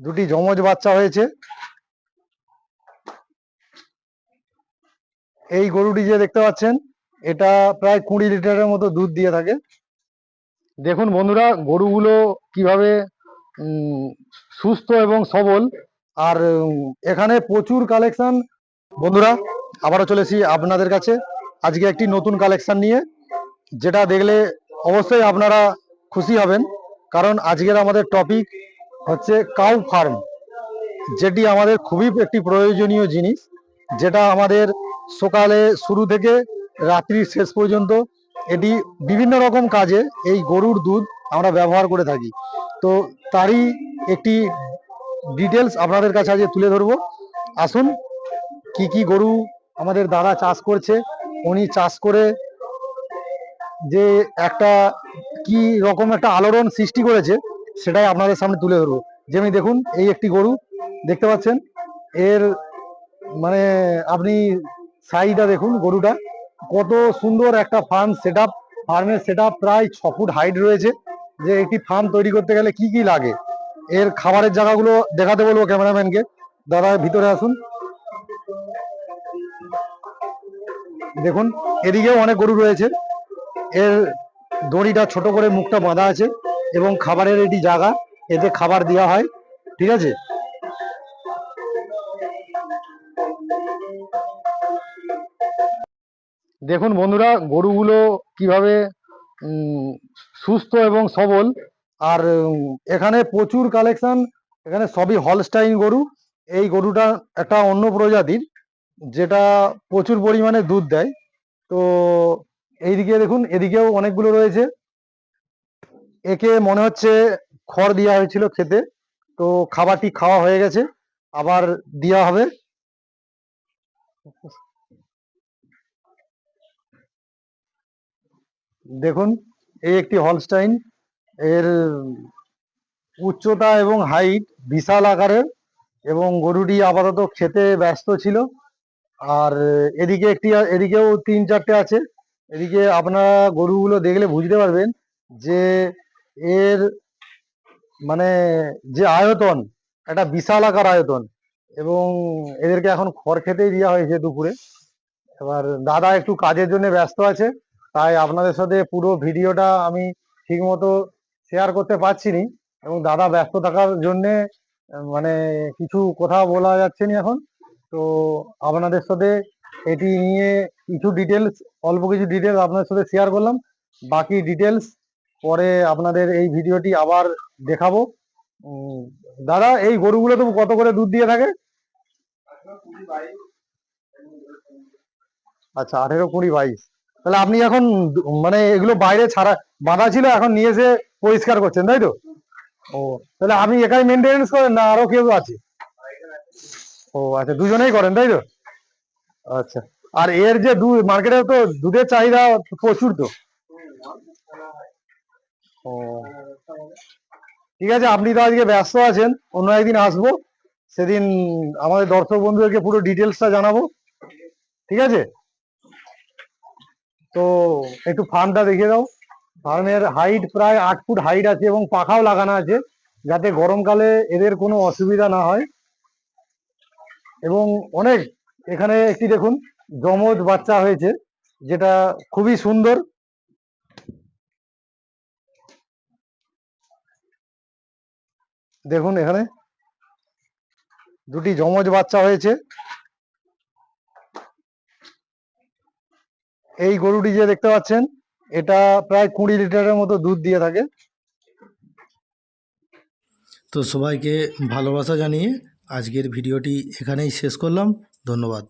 দুটি যমজ বাচ্চা হয়েছে। এই গরুটি যে দেখতে পাচ্ছেন এটা প্রায় 20 লিটারের মতো দুধ দিয়ে থাকে। দেখুন বন্ধুরা, গরুগুলো কিভাবে সুস্থ এবং সবল। আর এখানে প্রচুর কালেকশন। বন্ধুরা, আবারও চলেছি আপনাদের কাছে আজকে একটি নতুন কালেকশন নিয়ে, যেটা দেখলে অবশ্যই আপনারা খুশি হবেন। কারণ আজকের আমাদের টপিক হচ্ছে কাউ ফার্ম, যেটি আমাদের খুবই একটি প্রয়োজনীয় জিনিস, যেটা আমাদের সকালে শুরু থেকে রাত্রি শেষ পর্যন্ত এটি বিভিন্ন রকম কাজে এই গরুর দুধ আমরা ব্যবহার করে থাকি। তো তারই একটি ডিটেলস আপনাদের কাছে আজকে তুলে ধরবো। আসুন, কি কি গরু আমাদের দাদা চাষ করছে, উনি চাষ করে যে একটা কি রকম একটা আলোড়ন সৃষ্টি করেছে সেটাই আপনাদের সামনে তুলে ধরবো। যেমনি দেখুন, এই একটি গরু দেখতে পাচ্ছেন, এর মানে আপনি সাইডটা দেখুন, গরুটা কত সুন্দর একটা ফার্ম সেটআপ। ফার্মের সেটআপ প্রায় 6 ফুট হাইট রয়েছে। যে একটি ফার্ম তৈরি করতে গেলে কি কি লাগে, এর খাবারের জায়গাগুলো দেখাতে বলবো ক্যামেরাম্যানকে। দাদা ভিতরে আসুন। দেখুন, এদিকেও অনেক গরু রয়েছে। এর দড়িটা ছোট করে মুখটা বাঁধা আছে এবং খাবারের এটি জায়গা, এতে খাবার দেওয়া হয়। ঠিক আছে, দেখুন বন্ধুরা, গরুগুলো কিভাবে সুস্থ এবং সবল। আর এখানে প্রচুর কালেকশন। এখানে সবই হলস্টাইন গরু। এই গরুটা একটা অন্য প্রজাতির, যেটা প্রচুর পরিমাণে দুধ দেয়। তো এইদিকে দেখুন, এদিকেও অনেকগুলো রয়েছে। একে মনে হচ্ছে খড় দেওয়া হয়েছিল খেতে, তো খাবারটি খাওয়া হয়ে গেছে, আবার দেওয়া হবে। দেখুন, এই একটি হলস্টাইন। এর উচ্চতা এবং হাইট বিশাল আকারের, এবং গরুটি আপাতত খেতে ব্যস্ত ছিল। আর এদিকেও 3-4টে আছে। এদিকে আপনারা গরুগুলো দেখলে বুঝতে পারবেন যে এর মানে যে আয়তন, একটা বিশাল আকার আয়তন। এবং এদেরকে এখন খড় খেতেই দেওয়া হয়েছে দুপুরে। এবার দাদা একটু কাজের জন্য ব্যস্ত আছে, তাই আপনাদের সাথে পুরো ভিডিওটা আমি ঠিক মতো শেয়ার করতে পারছি নি। এবং দাদা ব্যস্ত থাকার জন্যে মানে কিছু কথা বলা যাচ্ছে না এখন। তো আপনাদের সাথে এটি নিয়ে কিছু ডিটেলস, অল্প কিছু ডিটেলস আপনাদের সাথে শেয়ার করলাম। বাকি ডিটেলস পরে আপনাদের এই ভিডিওটি আবার দেখাবো। দাদা, এই গরুগুলো তো কত করে দুধ দিয়ে থাকে? আচ্ছা, 18, 20, 22। তাহলে আপনি এখন মানে এগুলো বাইরে ছাড়া বাঁধা ছিল, এখন নিয়ে এসে পরিষ্কার করছেন, তাই তো? ও, তাহলে আপনি একাই মেনটেনেন্স করেন না আরো কেউ আছে? ও আচ্ছা, দুজনেই করেন, তাই তো? আচ্ছা। আর এর যে দুধ, মার্কেটে তো দুধের চাহিদা প্রচুর তো। ও, ঠিক আছে, আপনি তো আজকে ব্যস্ত আছেন, অন্য একদিন আসবো, সেদিন আমাদের দর্শক বন্ধুদেরকে পুরো ডিটেলসটা জানাবো। ঠিক আছে, তো একটু ফার্মটা দেখিয়ে দাও। ফার্মের হাইট প্রায় 8 ফুট হাইট আছে এবং পাখাও লাগানো আছে, যাতে গরমকালে এদের কোনো অসুবিধা না হয়। এবং অনেক, এখানে একটি দেখুন যমজ বাচ্চা হয়েছে, যেটা খুবই সুন্দর। দেখুন, এখানে দুটি যমজ বাচ্চা হয়েছে। এই গরুটি যে দেখতে পাচ্ছেন এটা প্রায় 20 লিটারের মতো দুধ দিয়ে থাকে। তো সবাইকে ভালোবাসা জানিয়ে আজকের ভিডিওটি এখানেই শেষ করলাম। ধন্যবাদ।